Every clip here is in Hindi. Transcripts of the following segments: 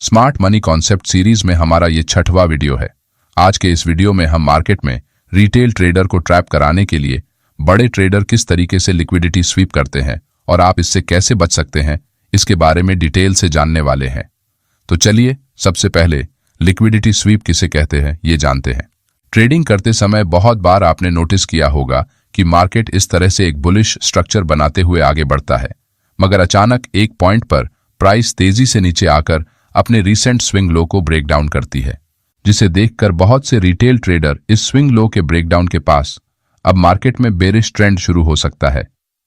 स्मार्ट मनी कॉन्सेप्ट सीरीज में हमारा ये 6वां वीडियो है। आज के इस वीडियो में हम मार्केट में रिटेल ट्रेडर को ट्रैप कराने के लिए बड़े ट्रेडर किस तरीके से लिक्विडिटी स्वीप करते हैं और आप इससे कैसे बच सकते हैं, इसके बारे में डिटेल से जानने वाले हैं। तो चलिए सबसे पहले लिक्विडिटी स्वीप किसे कहते हैं ये जानते हैं। ट्रेडिंग करते समय बहुत बार आपने नोटिस किया होगा कि मार्केट इस तरह से एक बुलिश स्ट्रक्चर बनाते हुए आगे बढ़ता है, मगर अचानक एक पॉइंट पर प्राइस तेजी से नीचे आकर अपने रीसेंट स्विंग लो को ब्रेक डाउन करती है, जिसे देखकर बहुत से रिटेल ट्रेडर इस स्विंग लो के ब्रेकडाउन के पास अब मार्केट में बेरिश ट्रेंड शुरू हो सकता है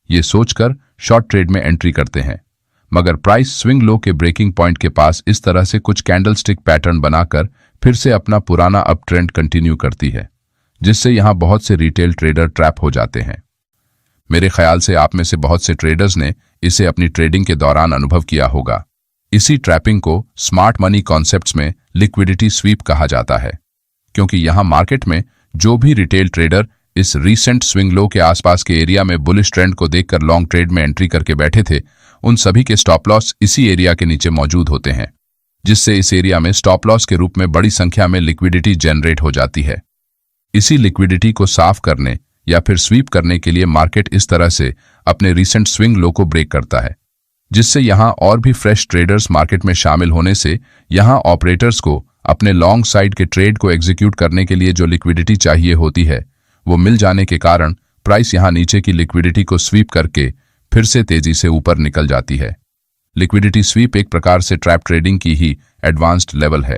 ये सोचकर शॉर्ट ट्रेड में एंट्री करते हैं। मगर प्राइस स्विंग लो के ब्रेकिंग पॉइंट के पास इस तरह से कुछ कैंडलस्टिक पैटर्न बनाकर फिर से अपना पुराना अप ट्रेंड कंटिन्यू करती है, जिससे यहां बहुत से रिटेल ट्रेडर ट्रैप हो जाते हैं। मेरे ख्याल से आप में से बहुत से ट्रेडर्स ने इसे अपनी ट्रेडिंग के दौरान अनुभव किया होगा। इसी ट्रैपिंग को स्मार्ट मनी कॉन्सेप्ट्स में लिक्विडिटी स्वीप कहा जाता है, क्योंकि यहां मार्केट में जो भी रिटेल ट्रेडर इस रीसेंट स्विंग लो के आसपास के एरिया में बुलिश ट्रेंड को देखकर लॉन्ग ट्रेड में एंट्री करके बैठे थे, उन सभी के स्टॉप लॉस इसी एरिया के नीचे मौजूद होते हैं, जिससे इस एरिया में स्टॉप लॉस के रूप में बड़ी संख्या में लिक्विडिटी जनरेट हो जाती है। इसी लिक्विडिटी को साफ करने या फिर स्वीप करने के लिए मार्केट इस तरह से अपने रीसेंट स्विंग लो को ब्रेक करता है, जिससे यहां और भी फ्रेश ट्रेडर्स मार्केट में शामिल होने से यहां ऑपरेटर्स को अपने लॉन्ग साइड के ट्रेड को एग्जीक्यूट करने के लिए जो लिक्विडिटी चाहिए होती है वो मिल जाने के कारण प्राइस यहां नीचे की लिक्विडिटी को स्वीप करके फिर से तेजी से ऊपर निकल जाती है। लिक्विडिटी स्वीप एक प्रकार से ट्रैप ट्रेडिंग की ही एडवांस्ड लेवल है।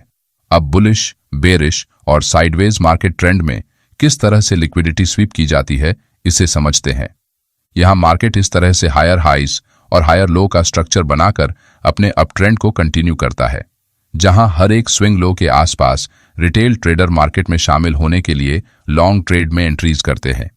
अब बुलिश, बेरिश और साइडवेज मार्केट ट्रेंड में किस तरह से लिक्विडिटी स्वीप की जाती है इसे समझते हैं। यहां मार्केट इस तरह से हायर हाइज और हायर लो का स्ट्रक्चर बनाकर अपने अप ट्रेंड को कंटिन्यू करता है, जहां हर एक स्विंग लो के आसपास रिटेल ट्रेडर मार्केट में शामिल होने के लिए लॉन्ग ट्रेड में एंट्रीज करते हैं।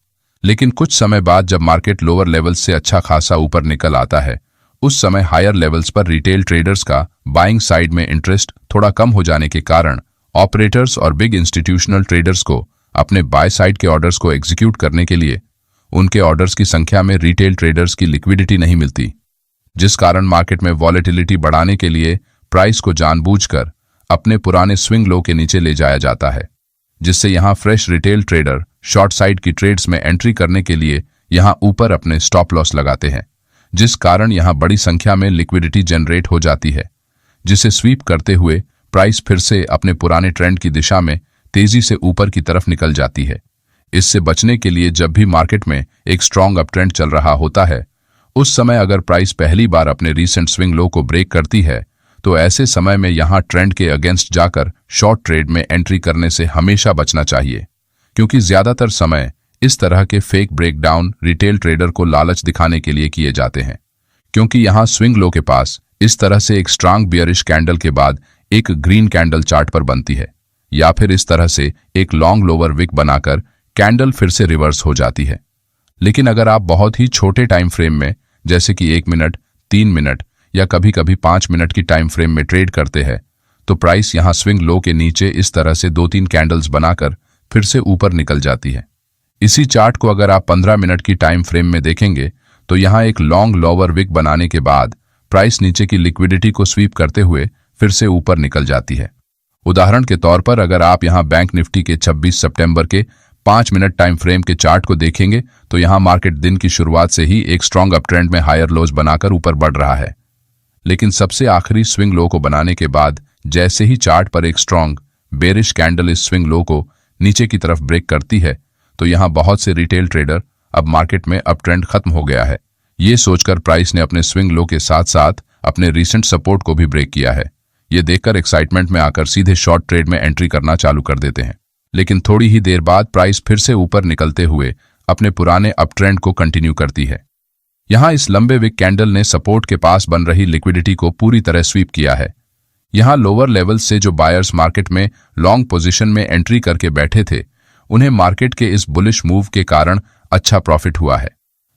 लेकिन कुछ समय बाद जब मार्केट लोअर लेवल्स से अच्छा खासा ऊपर निकल आता है, उस समय हायर लेवल्स पर रिटेल ट्रेडर्स का बाइंग साइड में इंटरेस्ट थोड़ा कम हो जाने के कारण ऑपरेटर्स और बिग इंस्टीट्यूशनल ट्रेडर्स को अपने बाय साइड के ऑर्डर्स को एग्जीक्यूट करने के लिए उनके ऑर्डर्स की संख्या में रिटेल ट्रेडर्स की लिक्विडिटी नहीं मिलती, जिस कारण मार्केट में वॉलेटिलिटी बढ़ाने के लिए प्राइस को जानबूझकर अपने पुराने स्विंग लो के नीचे ले जाया जाता है, जिससे यहां fresh retail trader short side की ट्रेड्स में एंट्री करने के लिए यहां ऊपर अपने स्टॉप लॉस लगाते हैं, जिस कारण यहां बड़ी संख्या में लिक्विडिटी जनरेट हो जाती है, जिसे स्वीप करते हुए प्राइस फिर से अपने पुराने ट्रेंड की दिशा में तेजी से ऊपर की तरफ निकल जाती है। इससे बचने के लिए जब भी मार्केट में एक स्ट्रॉन्ग अप ट्रेंड चल रहा होता है, उस समय अगर प्राइस पहली बार अपने रीसेंट स्विंग लो को ब्रेक करती है, तो ऐसे समय में यहां ट्रेंड के अगेंस्ट जाकर शॉर्ट ट्रेड में एंट्री करने से हमेशा बचना चाहिए, क्योंकि ज्यादातर समय इस तरह के फेक ब्रेकडाउन रिटेल ट्रेडर को लालच दिखाने के लिए किए जाते हैं, क्योंकि यहां स्विंग लो के पास इस तरह से एक स्ट्रांग बियरिश कैंडल के बाद एक ग्रीन कैंडल चार्ट पर बनती है, या फिर इस तरह से एक लॉन्ग लोअर विक बनाकर कैंडल फिर से रिवर्स हो जाती है। लेकिन अगर आप बहुत ही छोटे टाइम फ्रेम में, जैसे कि 1 मिनट, 3 मिनट या कभी कभी 5 मिनट की टाइम फ्रेम में ट्रेड करते हैं, तो प्राइस यहां स्विंग लो के नीचे इस तरह से 2-3 कैंडल्स बनाकर फिर से ऊपर निकल जाती है। इसी चार्ट को अगर आप 15 मिनट की टाइम फ्रेम में देखेंगे, तो यहां एक लॉन्ग लोअर विक बनाने के बाद प्राइस नीचे की लिक्विडिटी को स्वीप करते हुए फिर से ऊपर निकल जाती है। उदाहरण के तौर पर अगर आप यहां बैंक निफ्टी के 26 सितंबर के 5 मिनट टाइम फ्रेम के चार्ट को देखेंगे, तो यहां मार्केट दिन की शुरुआत से ही एक स्ट्रॉन्ग अप ट्रेंड में हायर लोज बनाकर ऊपर बढ़ रहा है। लेकिन सबसे आखिरी स्विंग लो को बनाने के बाद जैसे ही चार्ट पर एक स्ट्रॉन्ग बेरिश कैंडल इस स्विंग लो को नीचे की तरफ ब्रेक करती है, तो यहां बहुत से रिटेल ट्रेडर अब मार्केट में अप ट्रेंड खत्म हो गया है ये सोचकर प्राइस ने अपने स्विंग लो के साथ साथ अपने रीसेंट सपोर्ट को भी ब्रेक किया है, ये देखकर एक्साइटमेंट में आकर सीधे शॉर्ट ट्रेड में एंट्री करना चालू कर देते हैं। लेकिन थोड़ी ही देर बाद प्राइस फिर से ऊपर निकलते हुए अपने पुराने अप ट्रेंड को कंटिन्यू करती है। यहां इस लंबे विक कैंडल ने सपोर्ट के पास बन रही लिक्विडिटी को पूरी तरह स्वीप किया है। यहां लोअर लेवल से जो बायर्स मार्केट में लॉन्ग पोजीशन में एंट्री करके बैठे थे, उन्हें मार्केट के इस बुलिश मूव के कारण अच्छा प्रॉफिट हुआ है।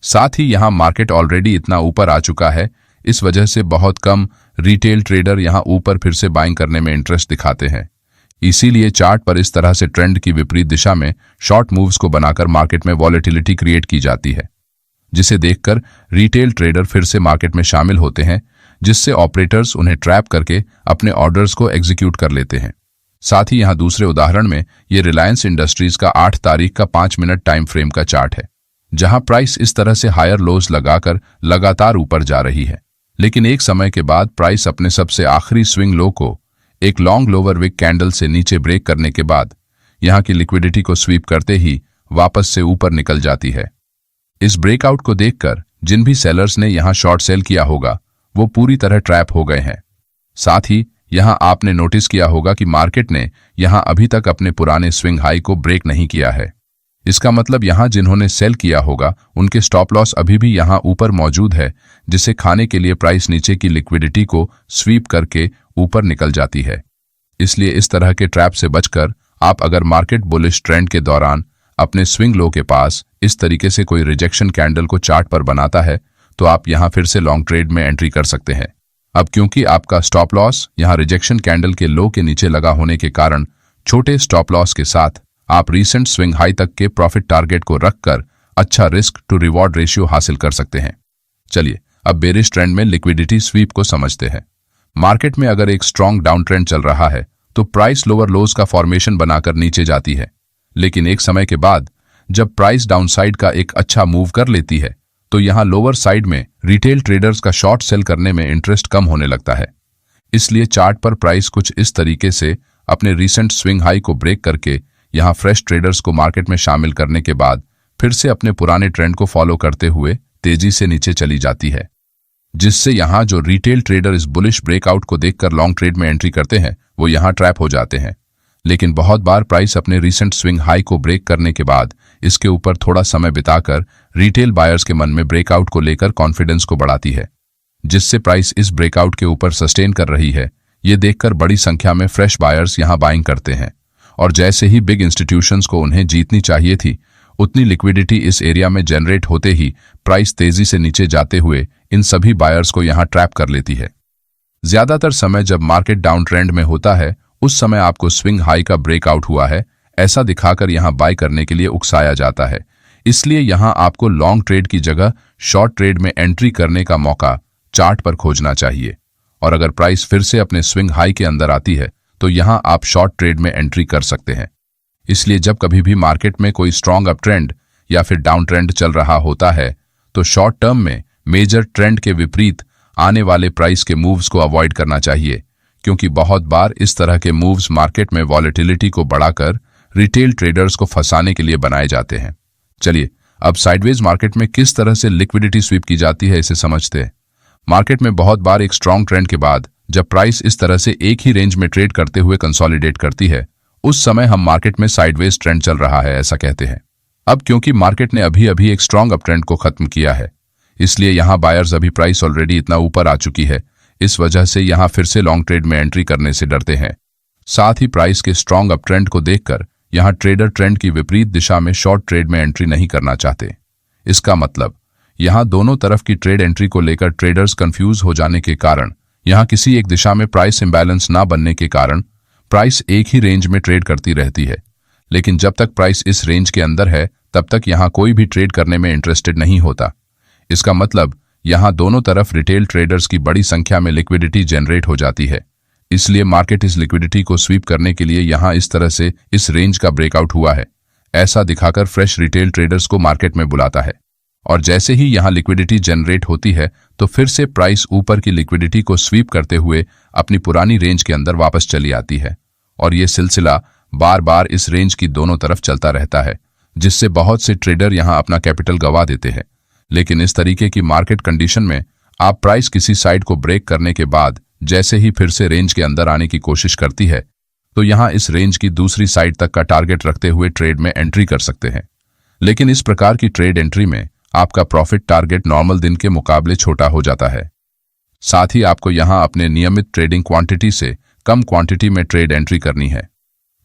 साथ ही यहां मार्केट ऑलरेडी इतना ऊपर आ चुका है, इस वजह से बहुत कम रिटेल ट्रेडर यहां ऊपर फिर से बाइंग करने में इंटरेस्ट दिखाते हैं। इसीलिए चार्ट पर इस तरह से ट्रेंड की विपरीत दिशा में शॉर्ट मूव्स को बनाकर मार्केट में वॉलेटिलिटी क्रिएट की जाती है, जिसे देखकर रिटेल ट्रेडर फिर से मार्केट में शामिल होते हैं, जिससे ऑपरेटर्स उन्हें ट्रैप करके अपने ऑर्डर्स को एग्जीक्यूट कर लेते हैं। साथ ही यहाँ दूसरे उदाहरण में ये रिलायंस इंडस्ट्रीज का 8 तारीख का 5 मिनट टाइम फ्रेम का चार्ट है, जहां प्राइस इस तरह से हायर लोज लगाकर लगातार ऊपर जा रही है, लेकिन एक समय के बाद प्राइस अपने सबसे आखिरी स्विंग लो को एक लॉन्ग लोअर विक कैंडल से नीचे ब्रेक करने के बाद यहां की लिक्विडिटी को स्वीप करते ही वापस से ऊपर निकल जाती है। इस ब्रेकआउट को देखकर जिन भी सेलर्स ने यहां शॉर्ट सेल किया होगा वो पूरी तरह ट्रैप हो गए हैं। साथ ही यहां आपने नोटिस किया होगा कि मार्केट ने यहां अभी तक अपने पुराने स्विंग हाई को ब्रेक नहीं किया है। इसका मतलब यहां जिन्होंने सेल किया होगा उनके स्टॉप लॉस अभी भी यहां ऊपर मौजूद है, जिसे खाने के लिए प्राइस नीचे की लिक्विडिटी को स्वीप करके ऊपर निकल जाती है। इसलिए इस तरह के ट्रैप से बचकर आप अगर मार्केट बुलिश ट्रेंड के दौरान अपने स्विंग लो के पास इस तरीके से कोई रिजेक्शन कैंडल को चार्ट पर बनाता है तो आप यहां फिर से लॉन्ग ट्रेड में एंट्री कर सकते हैं। अब क्योंकि आपका स्टॉप लॉस यहां रिजेक्शन कैंडल के लो के नीचे लगा होने के कारण छोटे स्टॉप लॉस के साथ आप रीसेंट स्विंग हाई तक के प्रॉफिट टारगेट को रखकर अच्छा रिस्क टू रिवॉर्ड रेशियो हासिल कर सकते हैं। चलिए अब बेरिश ट्रेंड में लिक्विडिटी स्वीप को समझते हैं। मार्केट में अगर एक स्ट्रॉन्ग डाउन ट्रेंड चल रहा है तो प्राइस लोअर लोज का फॉर्मेशन बनाकर नीचे जाती है, लेकिन एक समय के बाद जब प्राइस डाउनसाइड का एक अच्छा मूव कर लेती है तो यहां लोअर साइड में रिटेल ट्रेडर्स का शॉर्ट सेल करने में इंटरेस्ट कम होने लगता है। इसलिए चार्ट पर प्राइस कुछ इस तरीके से अपने रीसेंट स्विंग हाई को ब्रेक करके यहां फ्रेश ट्रेडर्स को मार्केट में शामिल करने के बाद फिर से अपने पुराने ट्रेंड को फॉलो करते हुए तेजी से नीचे चली जाती है, जिससे यहां जो रिटेल ट्रेडर इस बुलिश ब्रेकआउट को देखकर लॉन्ग ट्रेड में एंट्री करते हैं वो यहां ट्रैप हो जाते हैं। लेकिन बहुत बार प्राइस अपने रीसेंट स्विंग हाई को ब्रेक करने के बाद इसके ऊपर थोड़ा समय बिताकर रिटेल बायर्स के मन में ब्रेकआउट को लेकर कॉन्फिडेंस को बढ़ाती है, जिससे प्राइस इस ब्रेकआउट के ऊपर सस्टेन कर रही है ये देखकर बड़ी संख्या में फ्रेश बायर्स यहां बाइंग करते हैं। और जैसे ही बिग इंस्टीट्यूशंस को उन्हें जीतनी चाहिए थी उतनी लिक्विडिटी इस एरिया में जनरेट होते ही प्राइस तेजी से नीचे जाते हुए इन सभी बायर्स को यहां ट्रैप कर लेती है। ज्यादातर समय जब मार्केट डाउन ट्रेंड में होता है उस समय आपको स्विंग हाई का ब्रेकआउट हुआ है ऐसा दिखाकर यहां बाय करने के लिए उकसाया जाता है। इसलिए यहां आपको लॉन्ग ट्रेड की जगह शॉर्ट ट्रेड में एंट्री करने का मौका चार्ट पर खोजना चाहिए, और अगर प्राइस फिर से अपने स्विंग हाई के अंदर आती है तो यहां आप शॉर्ट ट्रेड में एंट्री कर सकते हैं। इसलिए जब कभी भी मार्केट में कोई स्ट्रॉन्ग अप ट्रेंड या फिर डाउन ट्रेंड चल रहा होता है तो शॉर्ट टर्म में मेजर ट्रेंड के विपरीत आने वाले प्राइस के मूव्स को अवॉइड करना चाहिए, क्योंकि बहुत बार इस तरह के मूव्स मार्केट में वॉलेटिलिटी को बढ़ाकर रिटेल ट्रेडर्स को फंसाने के लिए बनाए जाते हैं। चलिए अब साइडवेज मार्केट में किस तरह से लिक्विडिटी स्वीप की जाती है इसे समझते हैं। मार्केट में बहुत बार एक स्ट्रॉन्ग ट्रेंड के बाद जब प्राइस इस तरह से एक ही रेंज में ट्रेड करते हुए कंसोलिडेट करती है उस समय हम मार्केट में साइडवेज ट्रेंड चल रहा है ऐसा कहते हैं। अब क्योंकि मार्केट ने अभी अभी एक स्ट्रॉन्ग अप ट्रेंड को खत्म किया है इसलिए यहां बायर्स अभी प्राइस ऑलरेडी इतना ऊपर आ चुकी है, इस वजह से यहां फिर से लॉन्ग ट्रेड में एंट्री करने से डरते हैं। साथ ही प्राइस के स्ट्रॉन्ग अप ट्रेंड को देखकर यहां ट्रेडर ट्रेंड की विपरीत दिशा में शॉर्ट ट्रेड में एंट्री नहीं करना चाहते। इसका मतलब यहां दोनों तरफ की ट्रेड एंट्री को लेकर ट्रेडर्स कंफ्यूज हो जाने के कारण यहां किसी एक दिशा में प्राइस इंबैलेंस ना बनने के कारण प्राइस एक ही रेंज में ट्रेड करती रहती है। लेकिन जब तक प्राइस इस रेंज के अंदर है तब तक यहां कोई भी ट्रेड करने में इंटरेस्टेड नहीं होता। इसका मतलब यहां दोनों तरफ रिटेल ट्रेडर्स की बड़ी संख्या में लिक्विडिटी जनरेट हो जाती है। इसलिए मार्केट इस लिक्विडिटी को स्वीप करने के लिए यहां इस तरह से इस रेंज का ब्रेकआउट हुआ है ऐसा दिखाकर फ्रेश रिटेल ट्रेडर्स को मार्केट में बुलाता है, और जैसे ही यहां लिक्विडिटी जनरेट होती है तो फिर से प्राइस ऊपर की लिक्विडिटी को स्वीप करते हुए अपनी पुरानी रेंज के अंदर वापस चली आती है, और यह सिलसिला बार बार इस रेंज की दोनों तरफ चलता रहता है, जिससे बहुत से ट्रेडर यहां अपना कैपिटल गंवा देते हैं। लेकिन इस तरीके की मार्केट कंडीशन में आप प्राइस किसी साइड को ब्रेक करने के बाद जैसे ही फिर से रेंज के अंदर आने की कोशिश करती है तो यहां इस रेंज की दूसरी साइड तक का टारगेट रखते हुए ट्रेड में एंट्री कर सकते हैं। लेकिन इस प्रकार की ट्रेड एंट्री में आपका प्रॉफिट टारगेट नॉर्मल दिन के मुकाबले छोटा हो जाता है। साथ ही आपको यहां अपने नियमित ट्रेडिंग क्वांटिटी से कम क्वांटिटी में ट्रेड एंट्री करनी है,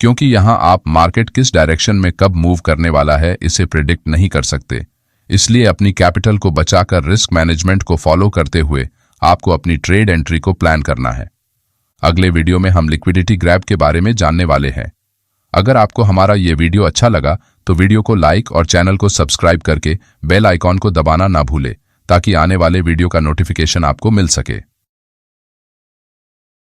क्योंकि यहां आप मार्केट किस डायरेक्शन में कब मूव करने वाला है इसे प्रिडिक्ट नहीं कर सकते। इसलिए अपनी कैपिटल को बचाकर रिस्क मैनेजमेंट को फॉलो करते हुए आपको अपनी ट्रेड एंट्री को प्लान करना है। अगले वीडियो में हम लिक्विडिटी ग्रैब के बारे में जानने वाले हैं। अगर आपको हमारा ये वीडियो अच्छा लगा तो वीडियो को लाइक और चैनल को सब्सक्राइब करके बेल आइकॉन को दबाना ना भूले ताकि आने वाले वीडियो का नोटिफिकेशन आपको मिल सके।